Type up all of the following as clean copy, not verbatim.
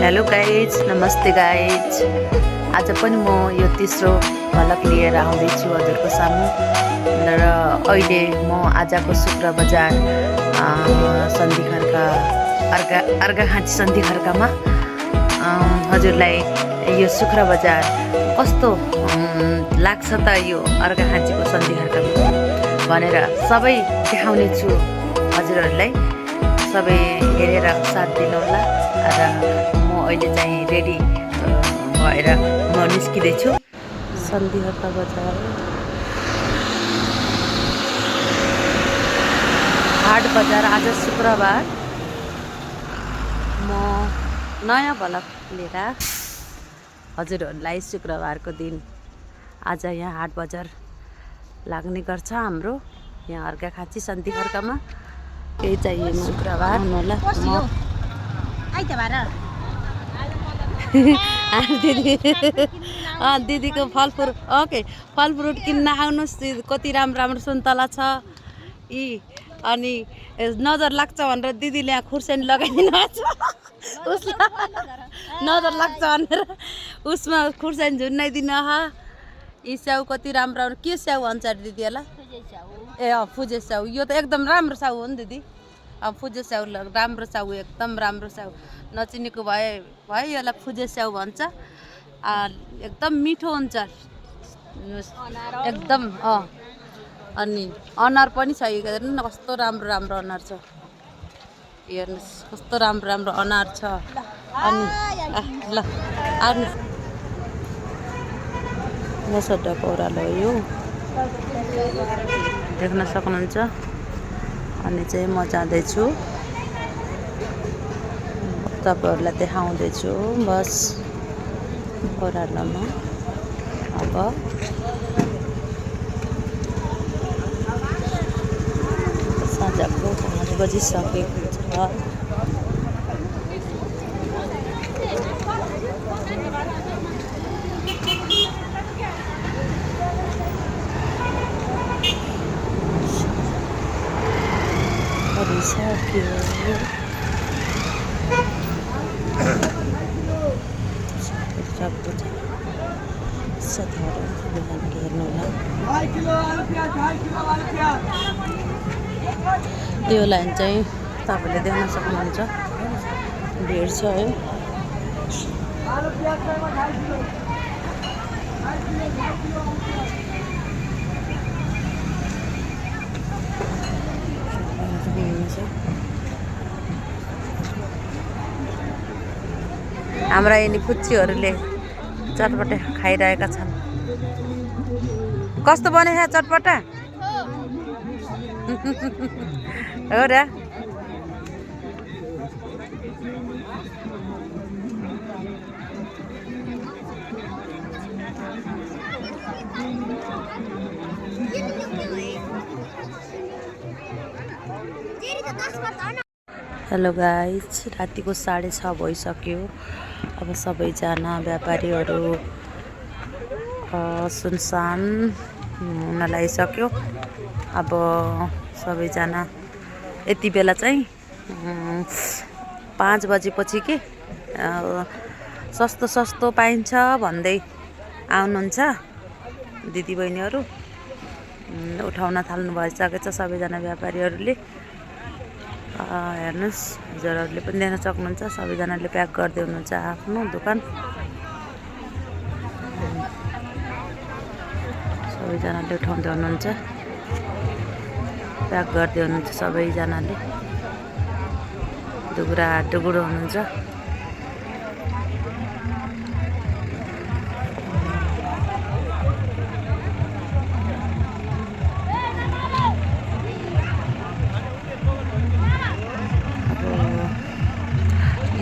Hello guys, नमस्ते guys. आज पनि म यो तेस्रो झलक लिएर आउँदैछु हजुरको सामु र अहिले म आजको शुक्र बजार सन्धि खर्का अर्घाखाँची सन्धि खर्कामा हजुरलाई यो शुक्र बजार कस्तो लाग्छ त यो अर्घाखाँचीको सन्धि खर्कामा भनेर सबै देखाउने छु हजुरहरूलाई। सबै हेरेर साथ दिनुहोला र म अहिले चाहिँ रेडी भएर म निस्किँदैछु सन्धि खर्का बजार हाट बजार। आज शुक्रबार म नयाँ भलक लिएर हजुरहरूलाई शुक्रबारको दिन आज यहाँ हाट बजार लाग्ने गर्छ हाम्रो यहाँ अर्घाखाँची सन्धि खर्कामा। केही चाहिए शुक्रबार होला दिदी दिदीको फलफ्रुट ओके फलफ्रुट किन्न आउनुहोस्। कति राम्रो राम्रो सुन्तला छ यी अनि नजर लाग्छ भनेर दिदीले यहाँ खुर्सानी लगाइदिनु भएको छ। उसलाई नजर लाग्छ भनेर उसमा खुर्सानी झुन्डाइदिनु यी स्याउ कति राम्रो राम्रो के स्याउ भन्छ दिदीहरूलाई? ए फुजे स्याउ। यो त एकदम राम्रो स्याउ हो नि दिदी। फुजे स्याउ राम्रो स्याउ एकदम राम्रो स्याउ नचिनेको भए यसलाई फुजे स्याउ भन्छ। एकदम मिठो हुन्छ एकदम। अनि अनार पनि छ हेर्नु न कस्तो राम्रो राम्रो अनार छ। हेर्नुहोस् कस्तो राम्रो राम्रो अनार छ। अनि ल आउनु मसड्डाको ओह्रालो यो देख्न सक्नुहुन्छ। अनि चाहिँ म जाँदैछु तपाईँहरूलाई देखाउँदैछु बस ओह्रालोमा। अब साँझको 5 बजिसकेको छ। यो लाइन चाहिँ तपाईँले देख्न सक्नुहुन्छ भिड छ है। हाम्रा यिनी फुच्चीहरूले चटपटे खाइरहेका छन्। कस्तो बनेछ चटपटा? हो र हेलो गाइज, रातिको 6:30 भइसक्यो। अब सबैजना व्यापारीहरू सुनसान हुन लागिसक्यो। अब सबैजना यति बेला चाहिँ 5 बजेपछि के सस्तो सस्तो पाइन्छ भन्दै आउनुहुन्छ दिदीबहिनीहरू। उठाउन थाल्नु भइसकेछ सबैजना व्यापारीहरूले। हेर्नुहोस् हजुरहरूले पनि देख्न सक्नुहुन्छ सबैजनाले प्याक गर्दै हुनुहुन्छ आफ्नो दोकान। सबैजनाले उठाउँदै हुनुहुन्छ प्याक गर्दै हुनुहुन्छ सबैजनाले। डुगुरा डुगुरो हुनुहुन्छ।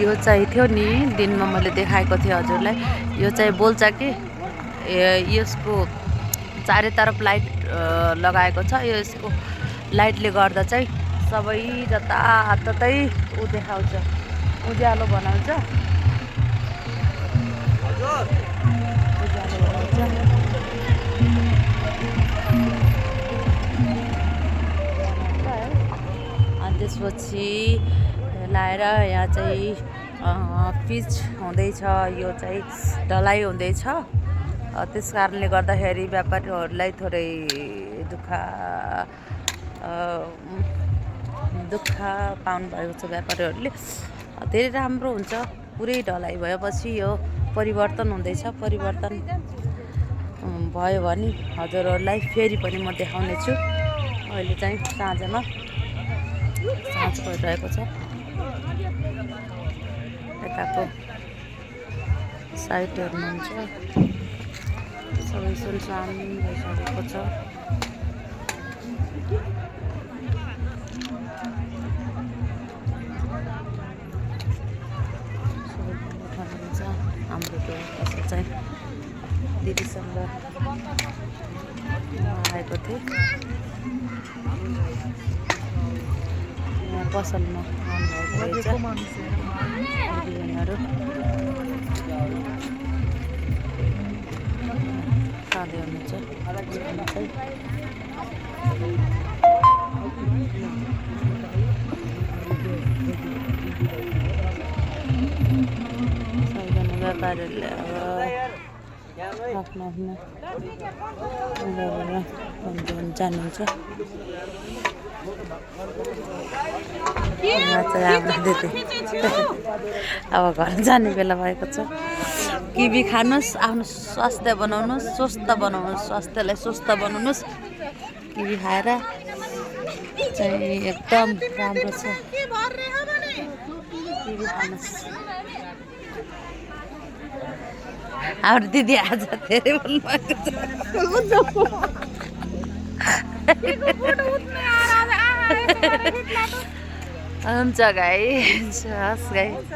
यो चाहिँ थियो नि दिनमा मैले देखाएको थिएँ हजुरलाई। यो चाहिँ बोल्छ कि यसको चारैतर्फ लाइट लगाएको छ। यसको लाइटले गर्दा चाहिँ सबै जताततै देखाउँछ, उज्यालो बनाउँछ। अनि त्यसपछि लाएर यहाँ चाहिँ पिच हुँदैछ, यो चाहिँ ढलाइ हुँदैछ। त्यस कारणले गर्दाखेरि व्यापारीहरूलाई थोरै दुःख पाउनु भएको छ व्यापारीहरूले। धेरै राम्रो हुन्छ, पुरै ढलाइ भएपछि यो परिवर्तन हुँदैछ। परिवर्तन भयो भने हजुरहरूलाई फेरि पनि म देखाउने छु। अहिले चाहिँ साँझ भइरहेको छ। यताको साइड हेर्नुहुन्छ, सबै सुनसान भइसकेको छ। हाम्रो त्यो पसल चाहिँ दिदीसँग आएको थिएँ। यहाँ पसलमा आउनुभएको रहेछ दिदीबहिनीहरू। खाँदै हुनुहुन्छ। सबैजना व्यापारीहरूले आफ्नो जानुहुन्छ। यहाँ चाहिँ हाम्रो दिदी अब घर जाने बेला भएको छ। किवी खानुहोस्, आफ्नो स्वास्थ्य बनाउनुहोस्, स्वस्थ बनाउनुहोस्, स्वास्थ्यलाई स्वस्थ बनाउनुहोस्। किवी खाएर चाहिँ एकदम राम्रो छ। किवी खानुहोस्। हाम्रो दिदी आज धेरै बोल्नुभएको छ। हुन्छ गाइस, हस् गाइस।